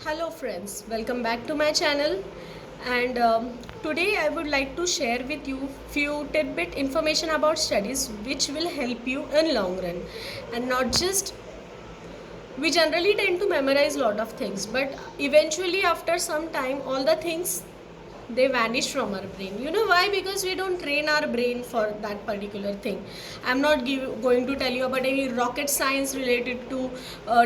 Hello friends, welcome back to my channel. And today I would like to share with you few tidbit information about studies which will help you in long run. And not just, we generally tend to memorize lot of things, but eventually after some time all the things they vanish from our brain. You know why? Because we don't train our brain for that particular thing. I'm not going to tell you about any rocket science related to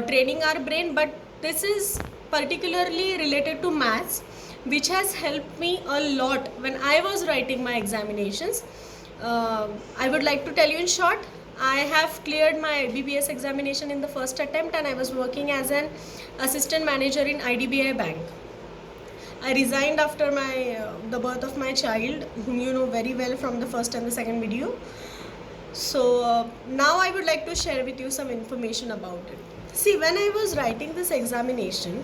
training our brain, but this is particularly related to maths, which has helped me a lot when I was writing my examinations. I would like to tell you in short, I have cleared my BPS examination in the first attempt, and I was working as an assistant manager in IDBI Bank. I resigned after the birth of my child, whom you know very well from the first and the second video. So now I would like to share with you some information about it. See, when I was writing this examination,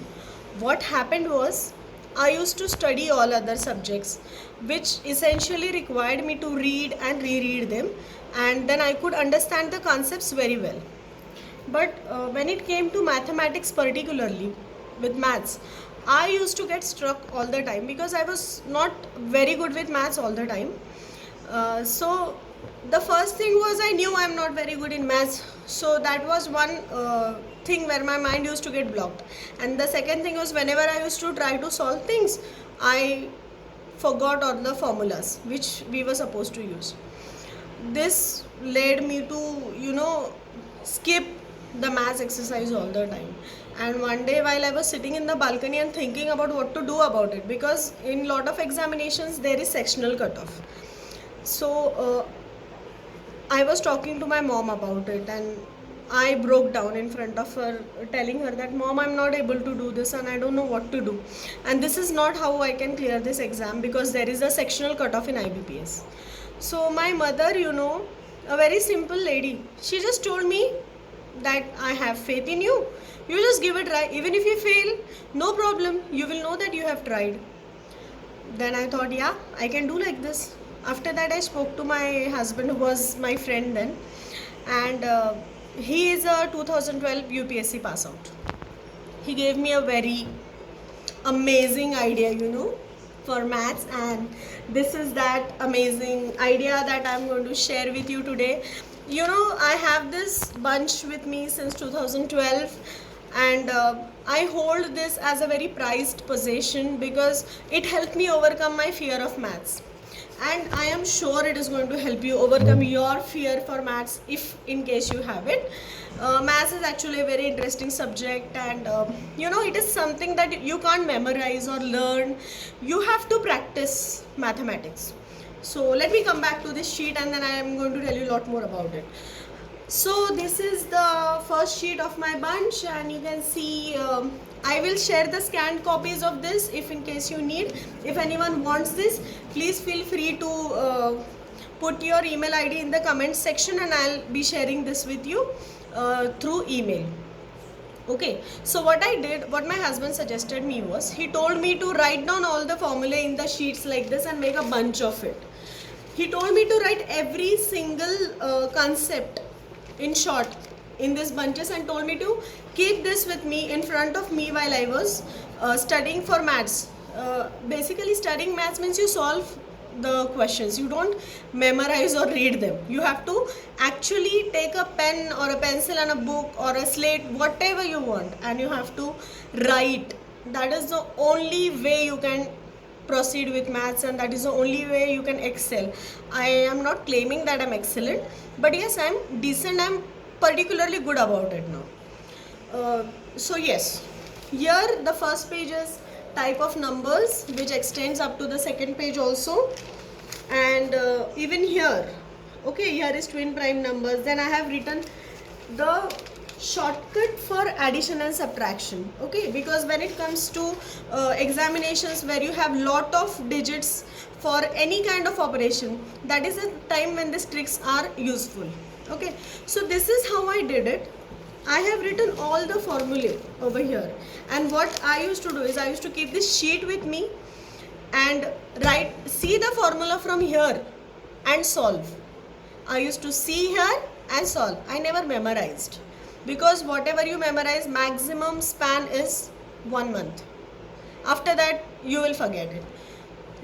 what happened was I used to study all other subjects, which essentially required me to read and reread them, and then I could understand the concepts very well. But when it came to mathematics, particularly with maths, I used to get struck all the time because I was not very good with maths all the time. So the first thing was I knew I'm not very good in maths. So that was one thing where my mind used to get blocked. And the second thing was whenever I used to try to solve things, I forgot all the formulas which we were supposed to use. This led me to, skip the maths exercise all the time. And one day while I was sitting in the balcony and thinking about what to do about it, because in lot of examinations there is sectional cutoff. So I was talking to my mom about it, and I broke down in front of her, telling her that, Mom, I'm not able to do this and I don't know what to do. And this is not how I can clear this exam because there is a sectional cutoff in IBPS. So my mother, a very simple lady, she just told me that I have faith in you. You just give it a try. Even if you fail, no problem. You will know that you have tried. Then I thought, yeah, I can do like this. After that, I spoke to my husband, who was my friend then, and he is a 2012 UPSC pass out. He gave me a very amazing idea, for maths, and this is that amazing idea that I'm going to share with you today. I have this bunch with me since 2012, and I hold this as a very prized possession because it helped me overcome my fear of maths. And I am sure it is going to help you overcome your fear for maths if in case you have it. Maths is actually a very interesting subject, and it is something that you can't memorize or learn. You have to practice mathematics. So let me come back to this sheet, and then I am going to tell you a lot more about it. So this is the first sheet of my bunch, and you can see I will share the scanned copies of this if in case you need. If anyone wants this, please feel free to put your email ID in the comment section, and I'll be sharing this with you through email. Okay, so what my husband suggested me was, he told me to write down all the formulae in the sheets like this and make a bunch of it. He told me to write every single concept in short in these bunches, and told me to keep this with me in front of me while I was studying for maths. Basically, studying maths means you solve the questions. You don't memorize or read them. You have to actually take a pen or a pencil and a book or a slate, whatever you want, and you have to write. That is the only way you can proceed with maths, and that is the only way you can excel. I am not claiming that I'm excellent, but yes, I'm decent. I'm particularly good about it now. So yes, here the first page is type of numbers, which extends up to the second page also, and even here, okay, here is twin prime numbers. Then I have written the shortcut for addition and subtraction, okay, because when it comes to examinations where you have lot of digits for any kind of operation, that is the time when these tricks are useful. Okay, so this is how I did it. I have written all the formulae over here, and what I used to do is I used to keep this sheet with me and see the formula from here and solve. I used to see here and solve. I never memorized, because whatever you memorize, maximum span is 1 month. After that, you will forget it.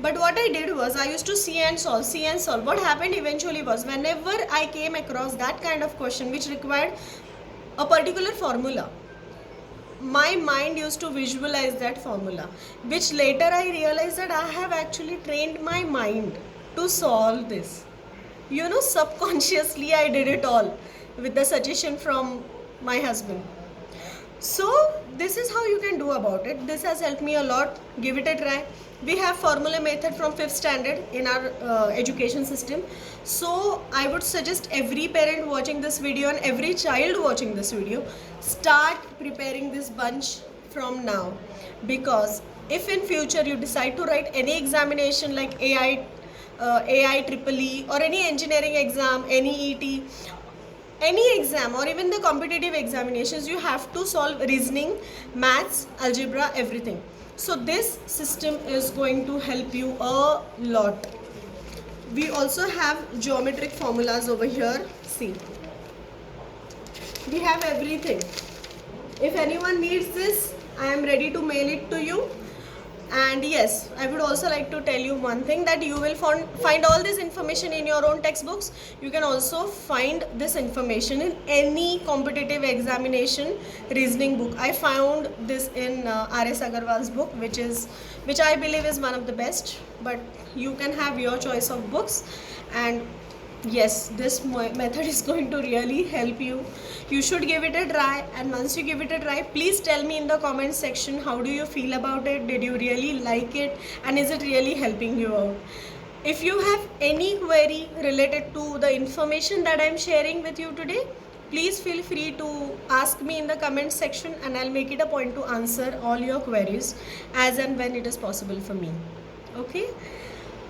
But what I did was I used to see and solve, see and solve. What happened eventually was whenever I came across that kind of question which required a particular formula, my mind used to visualize that formula, which later I realized that I have actually trained my mind to solve this. You know, subconsciously I did it all with the suggestion from my husband. So this is how you can do about it. This has helped me a lot. Give it a try. We have formula method from 5th standard in our education system. So I would suggest every parent watching this video and every child watching this video, start preparing this bunch from now. Because if in future you decide to write any examination like AI EEE or any engineering exam, any ET, any exam or even the competitive examinations, you have to solve reasoning, maths, algebra, everything. So this system is going to help you a lot. We also have geometric formulas over here. See, we have everything. If anyone needs this, I am ready to mail it to you. And yes, I would also like to tell you one thing, that you will find all this information in your own textbooks. You can also find this information in any competitive examination reasoning book. I found this in R.S. Agarwal's book, which I believe is one of the best. But you can have your choice of books. And yes, this method is going to really help you. You should give it a try, and once you give it a try, please tell me in the comment section how do you feel about it. Did you really like it, and is it really helping you out? If you have any query related to the information that I am sharing with you today, please feel free to ask me in the comment section, and I'll make it a point to answer all your queries as and when it is possible for me. Okay?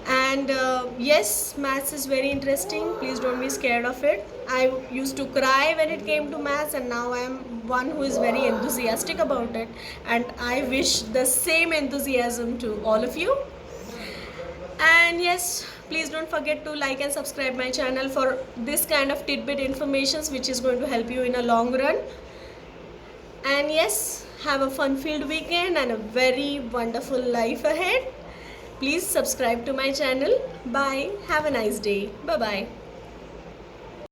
And yes, maths is very interesting. Please don't be scared of it. I used to cry when it came to maths, and now I am one who is very enthusiastic about it, and I wish the same enthusiasm to all of you. And yes, please don't forget to like and subscribe my channel for this kind of tidbit informations which is going to help you in a long run. And yes, have a fun-filled weekend and a very wonderful life ahead. Please subscribe to my channel. Bye. Have a nice day. Bye-bye.